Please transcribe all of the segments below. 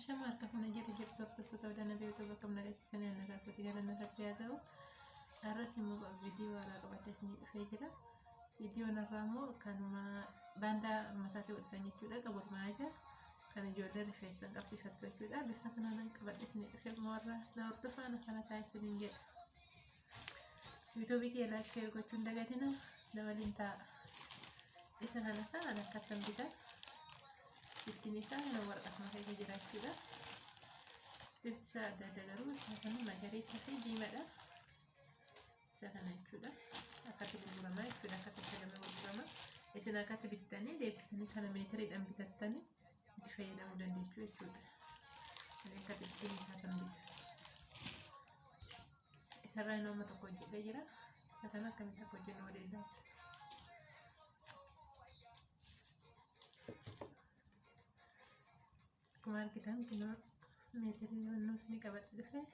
Ashama harka kana jirtu hordoftoota wadana beektu bakka nageessanii annagaa kooti galanna rabbi haa ta'u. Arras immoo viidiyoo haaraa qabatee isinii dhufee jira. Viidiyoon irraa immoo kanuma baandaa mataatti godhisan jechuudha. Xaburmaa ija kan ijoollee rifeensan qabsiifattu jechuudha. Bifa kanaan qabadhee isinii dhufee immoo warra na hordofan kana taasisaniin jedha. Yuutuubii kee laayik sheer gochuun dagatina na waliin ta'a. Isa kana kan akkattan bitaa. Ittiin isaa waraqaa keessa jiraachuudha. Bifti isaa adda adda garuu isa kana magariisa fi diimaadha. Isa kana jechuudha. Akkatti gurguramaa jechuudha. Akkatti fayyadamee gurgurama. Isin akkatti bittanii deebistanii kana meetiriidhaan bitattanii itti fayyadamuu dandeessu jechuudha. Ani akkatti bittiin isaa kan bitu. Isarraa nama tokko hojjetee jira. Isa kana akkamitti akka hojjennu waliin ilaallu. Kumar kita mungkin metri nus ni kabat dulu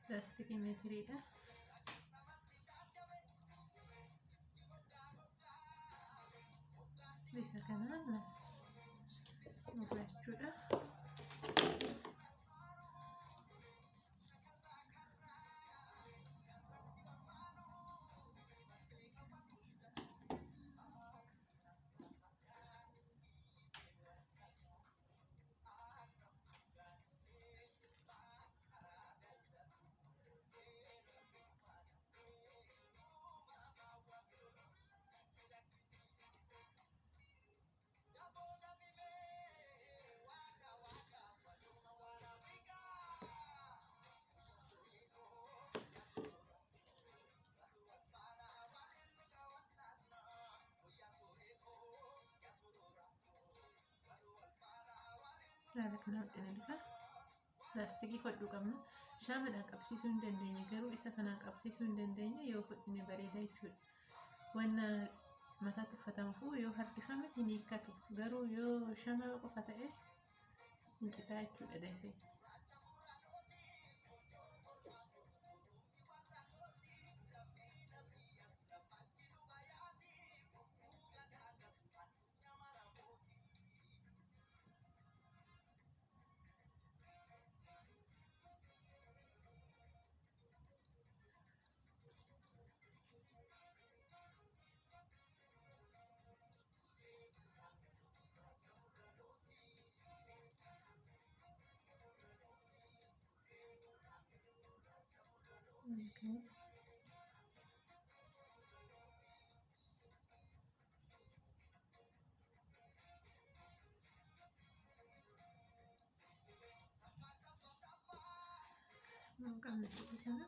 plastik metri dah bisa kanan lah mau sudah Ada kenal ini juga plastik hodhu qabna shamadhaan qabsiisuu hin dandeenye garuu isa kanaan qabsiisuu hin dandeenye yoo hodhine bareeda jechuudha. Wanna mataatti uffatamu yoo harkifame hin hiikkatu garuu yoo shama qofa ta'e hin citaa jechuudha dafee. Okay. Mungkin di sana.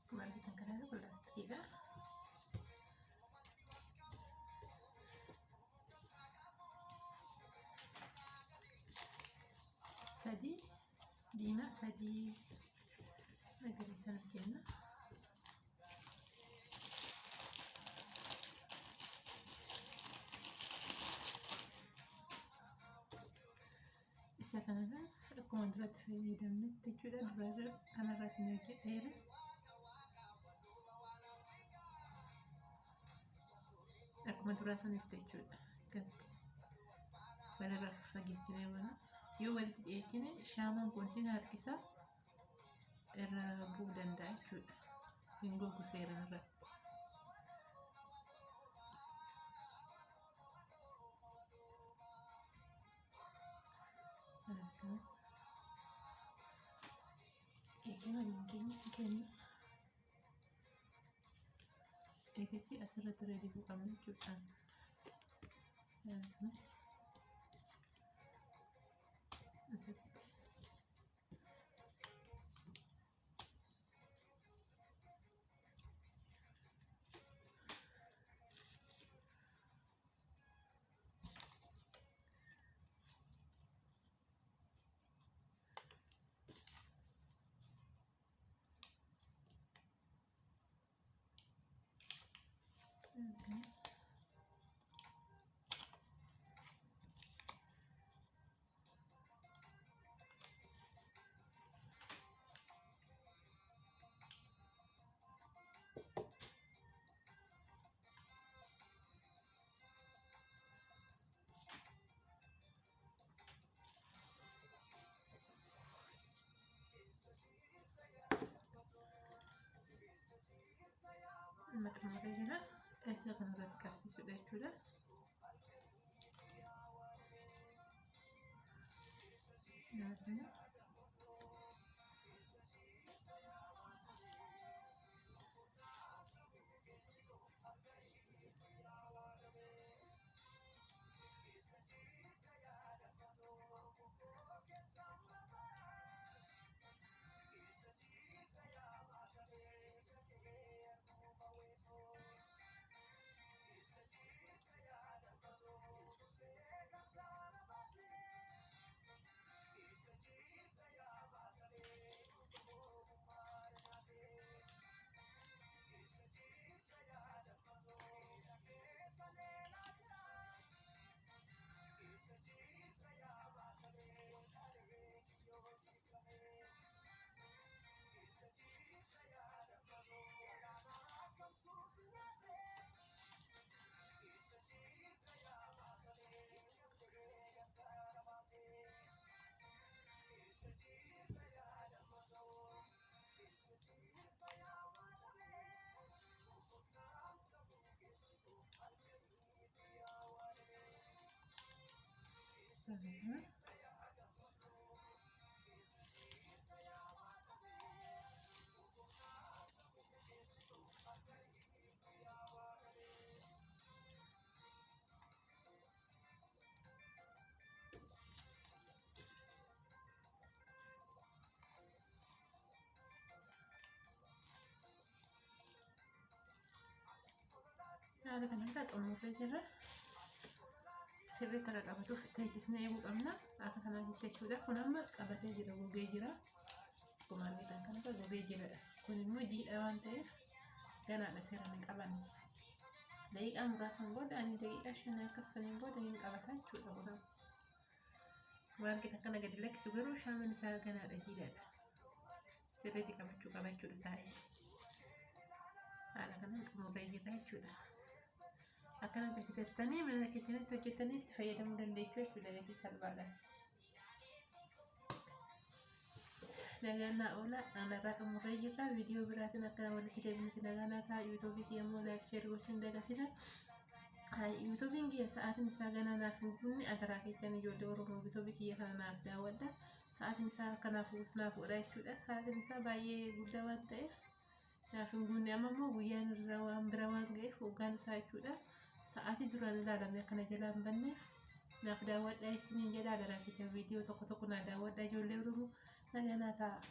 Kembali kita ke dalam plastik kita. Sadi, dima sadi, magarisan kenna. Isa kanarra akkuma duratti fayyadamnetti jechuudha. Dura kanarra isin hojjedheera. Akkuma duraa sanitti jechuudha. Kan walirra fageessinee waan yoo walitti dhiyeessine shaamaan kun hin harkisa irra bu'uu danda'a jechuudha. Hin gogu seeraan irratti. Eegasi asirratti reedii buqamne jechuudha. Asitti. Okay. amma xumuree jira. Isa kanarratti qabsiisudha jechuudha. Haala kanarraa xumurree jira. Sirriitti akka qabatuuf teessisnee eeguu qabna. Akka kanaatti jechuudha. Kun amma qabatee jira, gogee jira. Akkuma argitan kanarra gogee jira. Kun immoo jiidha waan ta'eef ganaadha seeraan hin qabanne. Daqiiqaa muraasan booda ani daqiiqaa 5 akkasaniin booda hin qabata jechuudha. Kun waan argitan kana gadi lakkisu garuu shaaman isaa ganaadha, jiidhaadha. Sirriitti qabachuu qaba jechuudha taa'ee. Haala kanaan xumurree jira jechuudha. Akkana hojjettanii mana keessatti hojjettanii itti fayyadamuu dandeessu jechuudha. Gatii salphaadhaan. Nagaan naa oola. Anarraa xumurree jirra. Viidiyoo biraatiin akkana walitti deebinuti nagaan naa ta'a. Yuutuubii kiyya immoo laayik sheerii gochuun dagatina. Yuutuubiin kiyya sa'aatiin isaa ganaa naaf hin bunne ataraa keessan ijoollee Oromoo yuutuubii kiyya kana naaf daawwadha. Sa'aatiin isaa kanaaf naaf godha jechuudha. Sa'aatiin isaa baay'ee guddaa waan ta'eef naaf hin bunne. Amma immoo guyyaan irra waan bira waan ga'eef hoggaan isaa jechuudha. Sa'aatii duraan ilaalame akkana jalaa hin banneef naaf daawwadhaa isiniin jedhaa daraa keessan viidiyoo tokko naa daawwadhaa ijoollee Oromoo nagaan naa ta'a.